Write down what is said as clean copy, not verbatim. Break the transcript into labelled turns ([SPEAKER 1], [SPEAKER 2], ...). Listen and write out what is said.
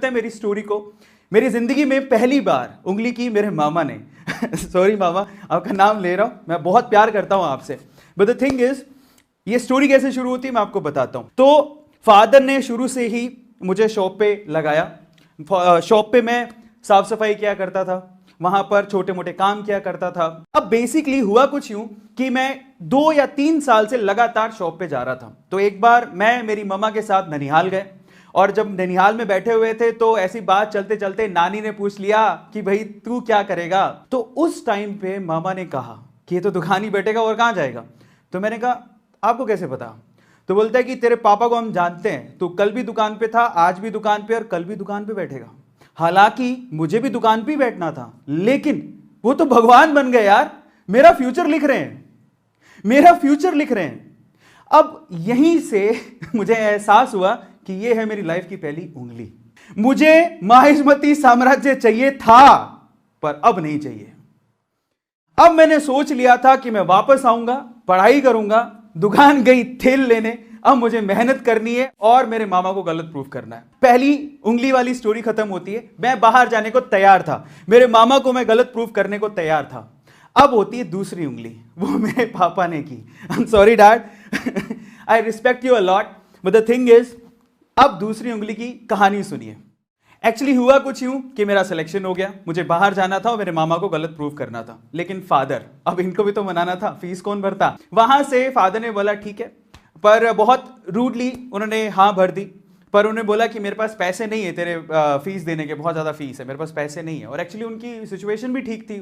[SPEAKER 1] करते हैं मेरी स्टोरी को। मेरी जिंदगी में पहली बार उंगली की मेरे मामा ने सॉरी मामा, आपका नाम ले रहा हूं, मैं बहुत प्यार करता हूं आपसे, बट द थिंग इज ये स्टोरी कैसे शुरू होती है मैं आपको बताता हूं। तो फादर ने शुरू से ही मुझे शॉप पे लगाया। शॉप पे मैं साफ सफाई किया करता था, वहां पर छोटे मोटे काम किया करता था। अब बेसिकली हुआ कुछ यूं कि मैं 2 या 3 साल से लगातार शॉप पे जा रहा था। तो एक बार मैं मेरी मम्मा के साथ ननिहाल गए, और जब ननिहाल में बैठे हुए थे तो ऐसी बात चलते चलते नानी ने पूछ लिया कि भाई तू क्या करेगा। तो उस टाइम पे मामा ने कहा कि ये तो दुकान ही बैठेगा और कहां जाएगा। तो मैंने कहा आपको कैसे पता। तो बोलता है कि तेरे पापा को हम जानते हैं, तू कल भी दुकान पे था, आज भी दुकान पे और कल भी दुकान पे बैठेगा। हालांकि मुझे भी दुकान पे ही बैठना था, लेकिन वो तो भगवान बन गए यार, मेरा फ्यूचर लिख रहे हैं, मेरा फ्यूचर लिख रहे हैं। अब यहीं से मुझे एहसास हुआ कि ये है मेरी लाइफ की पहली उंगली। मुझे माहिष्मती साम्राज्य चाहिए था, पर अब नहीं चाहिए। अब मैंने सोच लिया था कि मैं वापस आऊंगा, पढ़ाई करूंगा, दुकान गई तेल लेने, अब मुझे मेहनत करनी है और मेरे मामा को गलत प्रूफ करना है। पहली उंगली वाली स्टोरी खत्म होती है, मैं बाहर जाने को तैयार था, मेरे मामा को मैं गलत प्रूफ करने को तैयार था। अब होती है दूसरी उंगली, वो मेरे पापा ने की। I am sorry dad, I respect you a lot, but the thing is अब दूसरी उंगली की कहानी सुनिए। एक्चुअली हुआ कुछ यूं कि मेरा सिलेक्शन हो गया, मुझे बाहर जाना था और मेरे मामा को गलत प्रूफ करना था। लेकिन फादर, अब इनको भी तो मनाना था, फीस कौन भरता। वहां से फादर ने बोला ठीक है, पर बहुत रूडली उन्होंने हाँ भर दी। पर उन्होंने बोला कि मेरे पास पैसे नहीं है तेरे फीस देने के, बहुत ज्यादा फीस है, मेरे पास पैसे नहीं है। और एक्चुअली उनकी सिचुएशन भी ठीक थी।